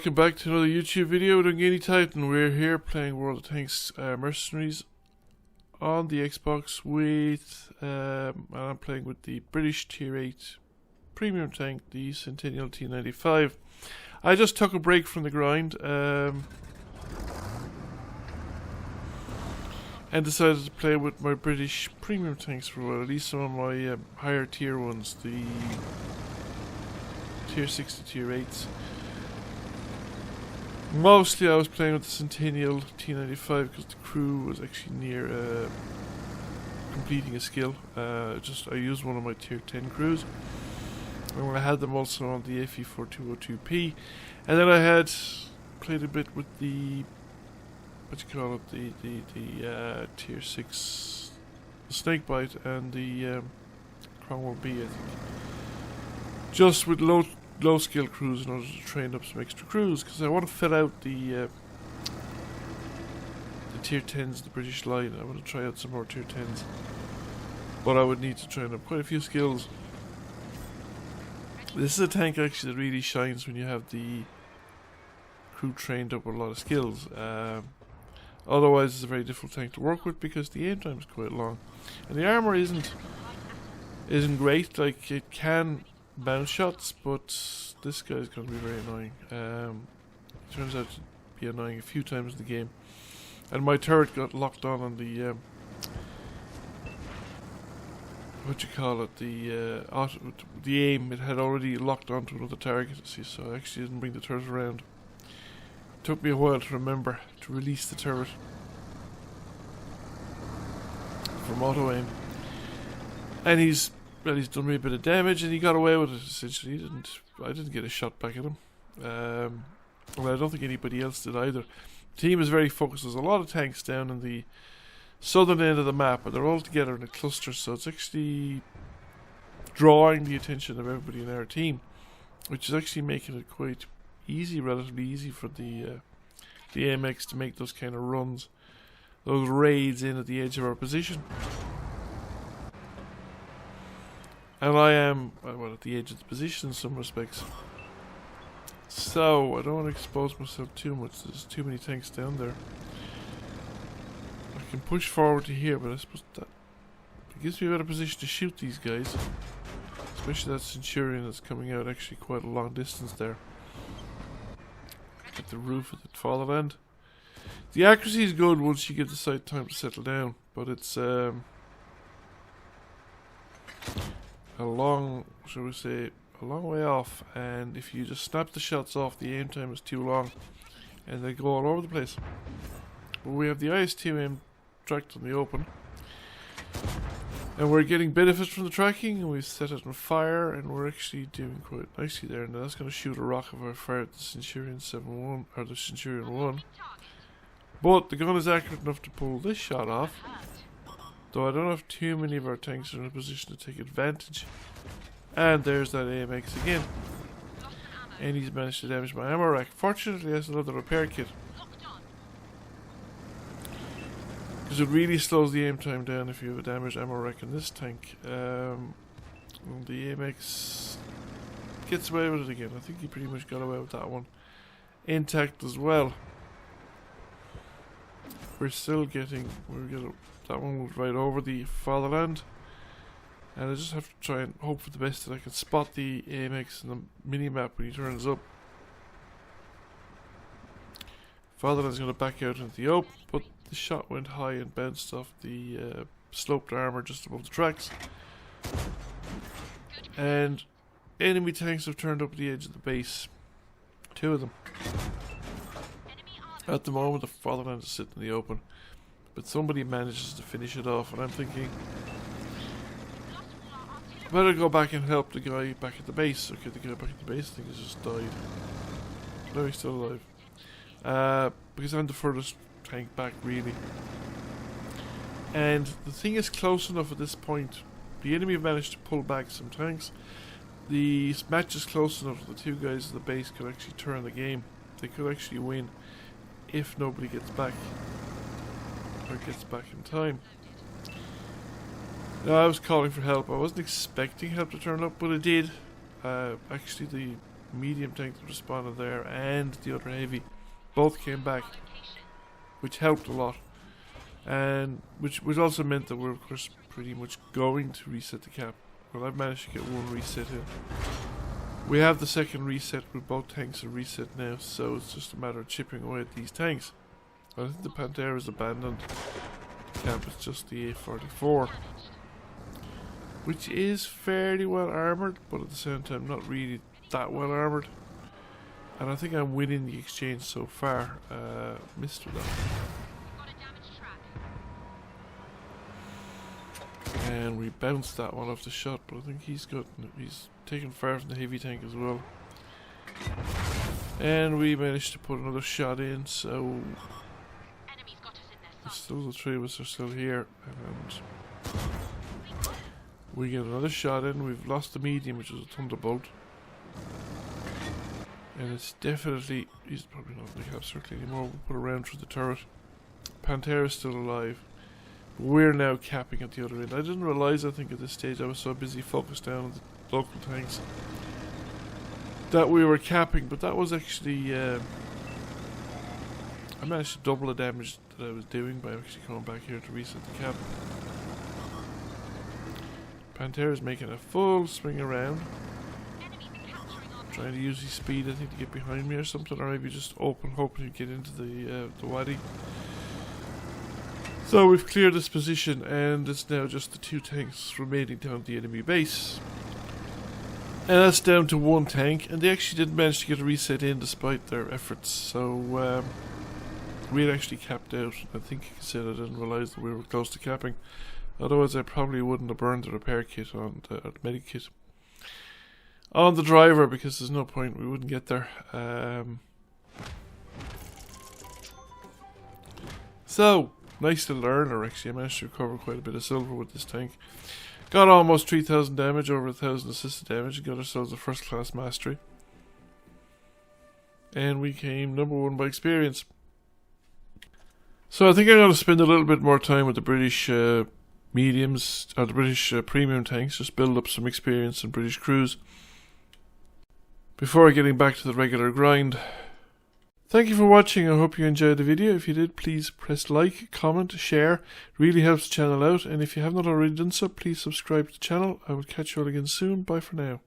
welcome back to another YouTube video with Ungainly Titan. We're here playing World of Tanks Mercenaries on the Xbox with, and I'm playing with the British Tier 8 premium tank, the Centennial T95. I just took a break from the grind and decided to play with my British premium tanks for a while, at least some of my higher tier ones, the tier 6 to tier 8s. Mostly I was playing with the Centennial T95 because the crew was actually near completing a skill. I used one of my tier 10 crews, and I had them also on the FE4202P, and then I had played a bit with the the tier 6 Snakebite and the Cromwell B, I think. Just with low skill crews in order to train up some extra crews, because I want to fill out the tier 10s, the British line. I want to try out some more tier 10s, but I would need to train up quite a few skills. This is a tank actually that really shines when you have the crew trained up with a lot of skills. Otherwise it's a very difficult tank to work with because the aim time is quite long, and the armor isn't great. Like, it can bounce shots, but this guy's going to be very annoying. It turns out to be annoying a few times in the game, and my turret got locked on the the aim. It had already locked onto another target, see, so I actually didn't bring the turret around. It took me a while to remember to release the turret from auto aim, and he's done me a bit of damage, and he got away with it essentially. I didn't get a shot back at him. Well, I don't think anybody else did either. The team is very focused. There's a lot of tanks down in the southern end of the map, and they're all together in a cluster, so it's actually drawing the attention of everybody in our team, which is actually making it quite easy, relatively easy for the AMX to make those kind of runs, those raids in at the edge of our position. And I am, well, at the edge of the position in some respects. So, I don't want to expose myself too much. There's too many tanks down there. I can push forward to here, but I suppose that it gives me a better position to shoot these guys. Especially that Centurion that's coming out actually quite a long distance there. At the roof of the fatherland. The accuracy is good once you give the sight time to settle down, but it's a long, shall we say, a long way off, and if you just snap the shots off, the aim time is too long and they go all over the place. But we have the IS-2 aim tracked on the open, and we're getting benefits from the tracking, and we've set it on fire, and we're actually doing quite nicely there. Now that's going to shoot a rock if I fire at the Centurion 7-1 or the Centurion 1, but the gun is accurate enough to pull this shot off. Though I don't have too many of our tanks in a position to take advantage. And there's that AMX again. And he's managed to damage my ammo rack. Fortunately, I still have the repair kit, because it really slows the aim time down if you have a damaged ammo rack in this tank. The AMX gets away with it again. I think he pretty much got away with that one intact as well. We're still getting, that one moved right over the fatherland, and I just have to try and hope for the best that I can spot the AMX in the mini-map when he turns up. Fatherland's going to back out into the open, but the shot went high and bounced off the sloped armor just above the tracks, and enemy tanks have turned up at the edge of the base. 2 of them. At the moment, the fatherland is sitting in the open, but somebody manages to finish it off, and I'm thinking, I better go back and help the guy back at the base. Okay, the guy back at the base, I think, has just died. No, he's still alive. Because I'm the furthest tank back, really. And the thing is close enough at this point. The enemy have managed to pull back some tanks. The match is close enough that the 2 guys at the base could actually turn the game. They could actually win if nobody gets back, or gets back in time. Now, I was calling for help. I wasn't expecting help to turn up, but it did. Actually, the medium tank that responded there and the other heavy both came back, which helped a lot, and which also meant that we're of course pretty much going to reset the cap. Well, I've managed to get one reset in. We have the second reset with both tanks are reset now, so it's just a matter of chipping away at these tanks. I think the Pantera is abandoned. The cap is just the A44, which is fairly well armoured, but at the same time not really that well armoured. And I think I'm winning the exchange so far. Missed with that. And we bounced that one off the shot, but I think he's taken fire from the heavy tank as well. And we managed to put another shot in, so still the three of us are still here, and we get another shot in. We've lost the medium, which is a Thunderbolt. And it's definitely, he's probably not in the cap circle anymore. We'll put a round through the turret. Pantera's still alive. We're now capping at the other end. I didn't realise, I think at this stage, I was so busy focused down on the local tanks, that we were capping, but that was actually, I managed to double the damage that I was doing by actually coming back here to reset the cap. Pantera's making a full swing around, trying to use his speed, I think, to get behind me or something, or maybe just hoping to get into the wadi. So we've cleared this position, and it's now just the two tanks remaining down at the enemy base. And that's down to one tank, and they actually didn't manage to get a reset in despite their efforts, so we had actually capped out. I think he said I didn't realise that we were close to capping. Otherwise I probably wouldn't have burned the repair kit on the medic kit on the driver, because there's no point, we wouldn't get there. So, nice little earner actually. I managed to recover quite a bit of silver with this tank. Got almost 3,000 damage, over 1,000 assisted damage, and got ourselves a first class mastery. And we came #1 by experience. So I think I'm going to spend a little bit more time with the British mediums, or the British premium tanks, just build up some experience in British crews before getting back to the regular grind. Thank you for watching. I hope you enjoyed the video. If you did, please press like, comment, share. It really helps the channel out. And if you have not already done so, please subscribe to the channel. I will catch you all again soon. Bye for now.